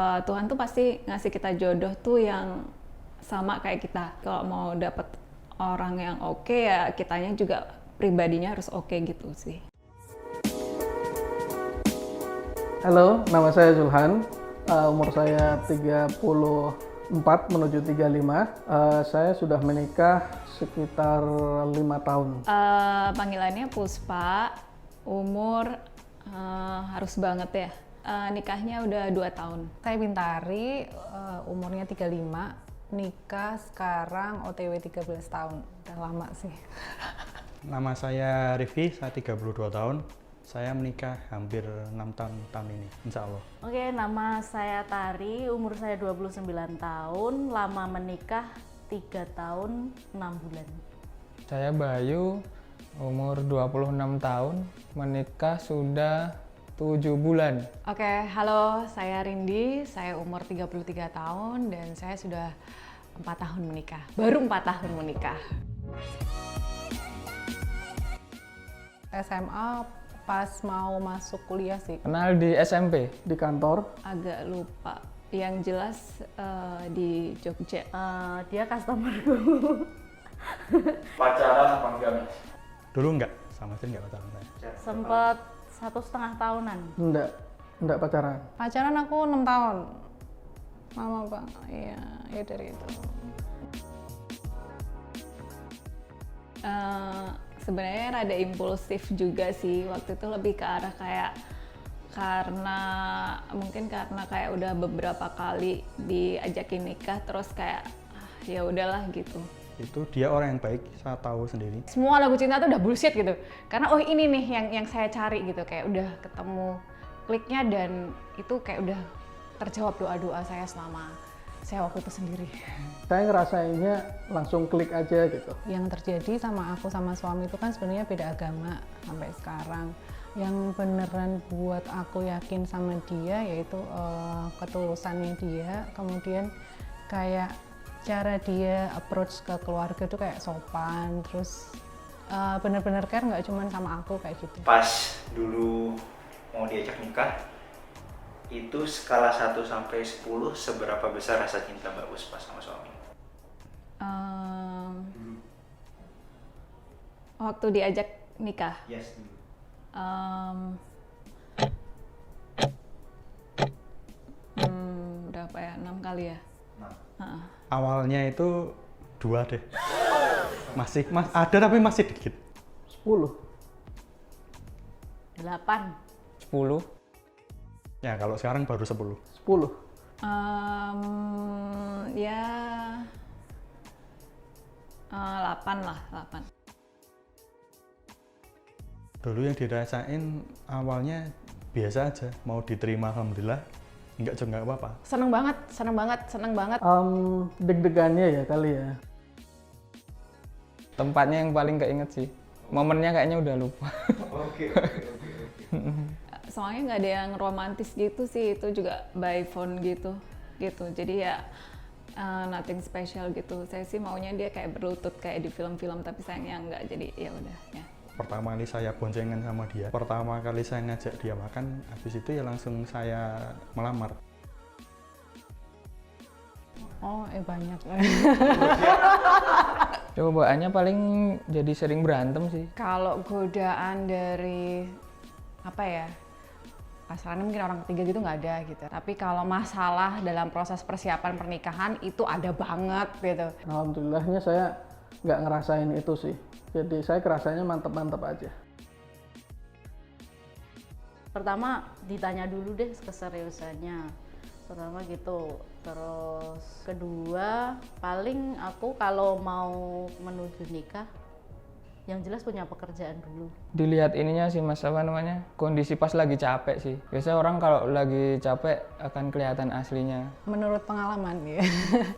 Tuhan tuh pasti ngasih kita jodoh tuh yang sama kayak kita. Kalau mau dapet orang yang oke ya kitanya juga pribadinya harus oke gitu sih. Halo, nama saya Zulhan. Umur saya 34 menuju 35. Saya sudah menikah sekitar 5 tahun. Panggilannya Puspa, umur harus banget ya. Nikahnya udah 2 tahun. Saya Bintari, umurnya 35, nikah sekarang OTW 13 tahun. Udah lama sih. Nama saya Rifki, saya 32 tahun. Saya menikah hampir 6 tahun ini, insya Allah. Oke, nama saya Tari, umur saya 29 tahun, lama menikah 3 tahun 6 bulan. Saya Bayu, umur 26 tahun, menikah sudah 7 bulan. Oke, halo, saya Rindi, saya umur 33 tahun dan saya sudah 4 tahun menikah. Baru 4 tahun menikah. SMA pas mau masuk kuliah sih. Kenal di SMP. Di kantor. Agak lupa. Yang jelas di Jogja. Dia customerku. Pacaran apa enggak, Mas? Dulu enggak, sama sekali enggak pacaran saya. Sempet 1,5 tahunan. Enggak pacaran. Pacaran aku 6 tahun. Lama Pak, iya dari itu. Sebenarnya rada impulsif juga sih, waktu itu lebih ke arah kayak mungkin karena kayak udah beberapa kali diajakin nikah terus kayak ya udahlah gitu. Itu dia orang yang baik, saya tahu sendiri. Semua lagu cinta tuh udah bullshit gitu. Karena oh ini nih yang saya cari gitu, kayak udah ketemu kliknya dan itu kayak udah terjawab doa-doa saya selama saya waktu itu sendiri. Saya ngerasainnya langsung klik aja gitu. Yang terjadi sama aku sama suami itu kan sebenarnya beda agama sampai sekarang. Yang beneran buat aku yakin sama dia yaitu ketulusannya dia, kemudian kayak cara dia approach ke keluarga itu kayak sopan, terus bener-bener care nggak cuma sama aku kayak gitu. Pas dulu mau diajak nikah, itu skala 1 sampai 10 seberapa besar rasa cinta Mbak Puspa sama suami? Waktu diajak nikah. Yes, dulu. Berapa ya? 6 kali ya? Awalnya itu 2 deh. Masih ada tapi masih dikit. 10. 8. 10. Ya kalau sekarang baru 10. 10. Ya 8 lah, 8. Dulu yang dirasain awalnya biasa aja, mau diterima alhamdulillah, enggak juga enggak apa-apa. Seneng banget. Deg-degannya ya kali ya. Tempatnya yang paling keinget sih. Momennya kayaknya udah lupa. Oke. Soalnya nggak ada yang romantis gitu sih, itu juga by phone gitu. Jadi ya nothing special gitu. Saya sih maunya dia kayak berlutut kayak di film-film, tapi sayangnya nggak, jadi ya udah ya. Pertama kali saya boncengan sama dia, pertama kali saya ngajak dia makan, habis itu ya langsung saya melamar. Oh, banyak. Cobaannya paling jadi sering berantem sih. Kalau godaan dari apa ya, pasarannya mungkin orang ketiga gitu nggak ada gitu. Tapi kalau masalah dalam proses persiapan pernikahan itu ada banget gitu. Alhamdulillahnya saya nggak ngerasain itu sih. Jadi saya kerasanya mantep-mantep aja. Pertama ditanya dulu deh keseriusannya. Pertama gitu. Terus kedua, paling aku kalau mau menuju nikah yang jelas punya pekerjaan dulu. Dilihat ininya sih Mas, apa namanya? Kondisi pas lagi capek sih. Biasanya orang kalau lagi capek akan kelihatan aslinya. Menurut pengalaman ya,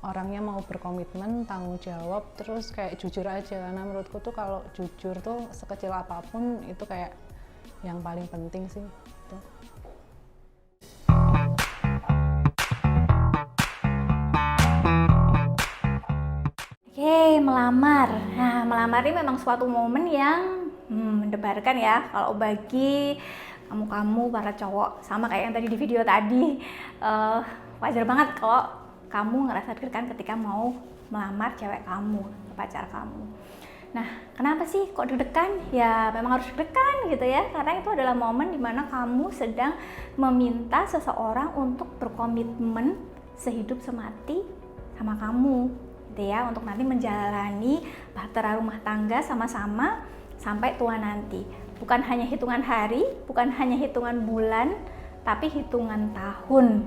orangnya mau berkomitmen, tanggung jawab, terus kayak jujur aja. Karena menurutku tuh kalau jujur tuh sekecil apapun itu kayak yang paling penting sih. Tuh. Oke, melamar. Nah, melamar ini memang suatu momen yang mendebarkan ya. Kalau bagi kamu para cowok, sama kayak yang tadi di video tadi, wajar banget kalau kamu ngerasa deg-degan ketika mau melamar cewek kamu, pacar kamu. Nah, kenapa sih kok deg-degan? Ya memang harus deg-degan gitu ya, karena itu adalah momen dimana kamu sedang meminta seseorang untuk berkomitmen sehidup semati sama kamu gitu ya, untuk nanti menjalani bahtera rumah tangga sama-sama sampai tua nanti. Bukan hanya hitungan hari, bukan hanya hitungan bulan, tapi hitungan tahun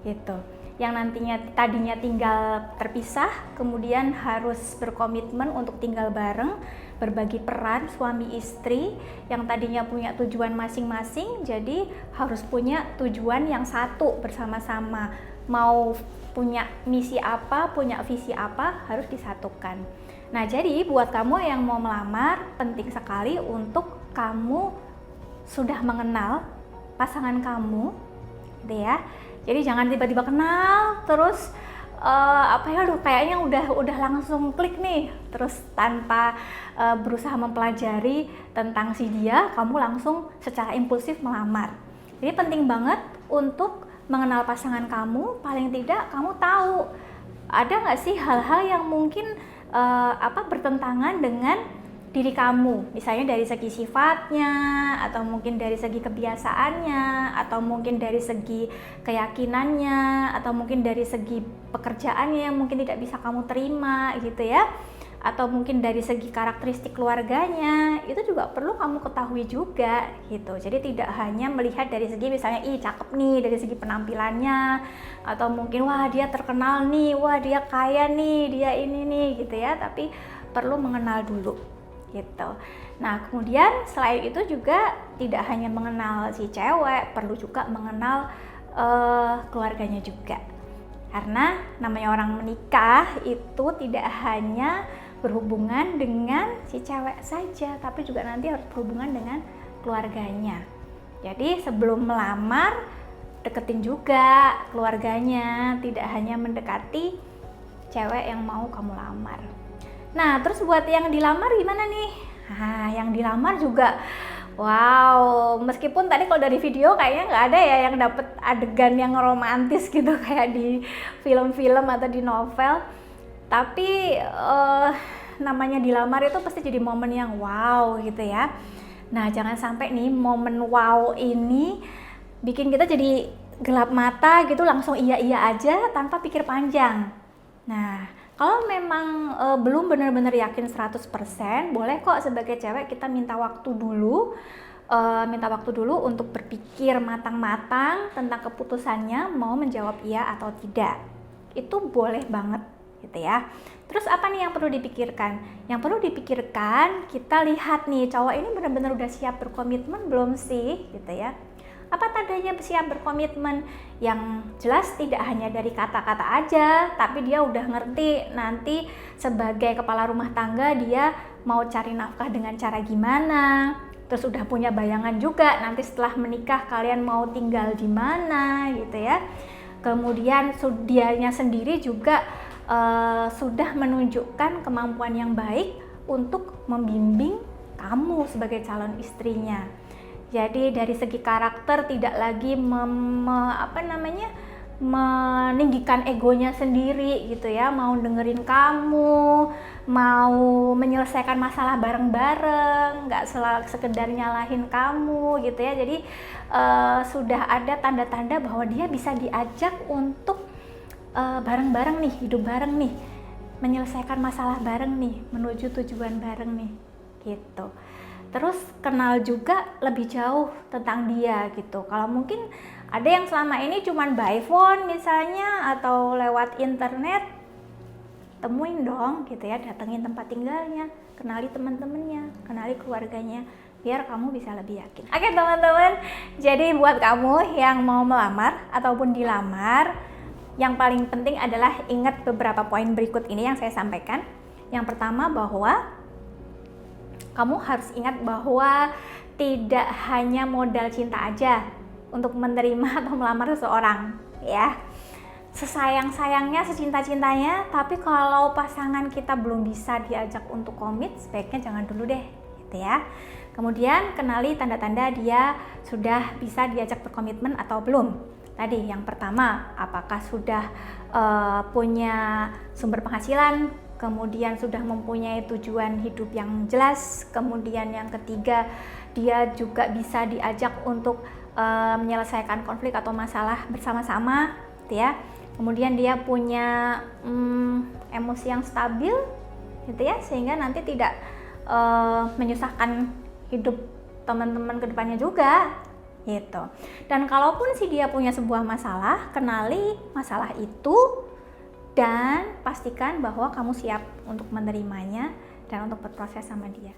gitu. Yang nantinya tadinya tinggal terpisah, kemudian harus berkomitmen untuk tinggal bareng, berbagi peran suami istri, yang tadinya punya tujuan masing-masing, jadi harus punya tujuan yang satu bersama-sama. Mau punya misi apa, punya visi apa, harus disatukan. Nah, jadi buat kamu yang mau melamar, penting sekali untuk kamu sudah mengenal pasangan kamu, gitu ya. Jadi jangan tiba-tiba kenal terus kayaknya udah langsung klik nih, terus tanpa berusaha mempelajari tentang si dia, kamu langsung secara impulsif melamar. Jadi penting banget untuk mengenal pasangan kamu, paling tidak kamu tahu ada nggak sih hal-hal yang mungkin bertentangan dengan diri kamu, misalnya dari segi sifatnya, atau mungkin dari segi kebiasaannya, atau mungkin dari segi keyakinannya, atau mungkin dari segi pekerjaannya yang mungkin tidak bisa kamu terima gitu ya, atau mungkin dari segi karakteristik keluarganya, itu juga perlu kamu ketahui juga gitu. Jadi tidak hanya melihat dari segi misalnya cakep nih dari segi penampilannya, atau mungkin wah dia terkenal nih, wah dia kaya nih, dia ini nih gitu ya, tapi perlu mengenal dulu gitu. Nah, kemudian selain itu juga tidak hanya mengenal si cewek, perlu juga mengenal keluarganya juga. Karena namanya orang menikah itu tidak hanya berhubungan dengan si cewek saja, tapi juga nanti harus berhubungan dengan keluarganya. Jadi sebelum melamar, deketin juga keluarganya, tidak hanya mendekati cewek yang mau kamu lamar. Nah, terus buat yang dilamar gimana nih? Nah, yang dilamar juga, wow, meskipun tadi kalau dari video kayaknya nggak ada ya yang dapet adegan yang romantis gitu kayak di film-film atau di novel. Tapi namanya dilamar itu pasti jadi momen yang wow gitu ya. Nah, jangan sampai nih momen wow ini bikin kita jadi gelap mata gitu, langsung iya-iya aja tanpa pikir panjang. Nah, kalau memang belum benar-benar yakin 100%, boleh kok sebagai cewek kita minta waktu dulu untuk berpikir matang-matang tentang keputusannya mau menjawab iya atau tidak. Itu boleh banget gitu ya. Terus apa nih yang perlu dipikirkan? Yang perlu dipikirkan, kita lihat nih cowok ini benar-benar udah siap berkomitmen belum sih gitu ya. Apa tandanya siap berkomitmen? Yang jelas tidak hanya dari kata-kata aja, tapi dia udah ngerti nanti sebagai kepala rumah tangga dia mau cari nafkah dengan cara gimana. Terus udah punya bayangan juga nanti setelah menikah kalian mau tinggal di mana gitu ya. Kemudian dianya sendiri juga sudah menunjukkan kemampuan yang baik untuk membimbing kamu sebagai calon istrinya. Jadi dari segi karakter tidak lagi meninggikan egonya sendiri gitu ya, mau dengerin kamu, mau menyelesaikan masalah bareng-bareng, nggak sekedar nyalahin kamu gitu ya. Jadi sudah ada tanda-tanda bahwa dia bisa diajak untuk bareng-bareng nih, hidup bareng nih, menyelesaikan masalah bareng nih, menuju tujuan bareng nih gitu. Terus kenal juga lebih jauh tentang dia gitu. Kalau mungkin ada yang selama ini cuman by phone misalnya atau lewat internet, temuin dong gitu ya, datengin tempat tinggalnya, kenali teman-temannya, kenali keluarganya, biar kamu bisa lebih yakin. Oke teman-teman, jadi buat kamu yang mau melamar ataupun dilamar, yang paling penting adalah ingat beberapa poin berikut ini yang saya sampaikan. Yang pertama bahwa kamu harus ingat bahwa tidak hanya modal cinta aja untuk menerima atau melamar seseorang ya. Sesayang-sayangnya, secinta-cintanya, tapi kalau pasangan kita belum bisa diajak untuk komit, sebaiknya jangan dulu deh gitu ya. Kemudian kenali tanda-tanda dia sudah bisa diajak berkomitmen atau belum. Tadi yang pertama, apakah sudah punya sumber penghasilan, kemudian sudah mempunyai tujuan hidup yang jelas, kemudian yang ketiga dia juga bisa diajak untuk menyelesaikan konflik atau masalah bersama-sama, gitu ya. Kemudian dia punya emosi yang stabil, gitu ya, sehingga nanti tidak menyusahkan hidup teman-teman kedepannya juga, gitu. Dan kalaupun si dia punya sebuah masalah, kenali masalah itu dan pastikan bahwa kamu siap untuk menerimanya dan untuk berproses sama dia.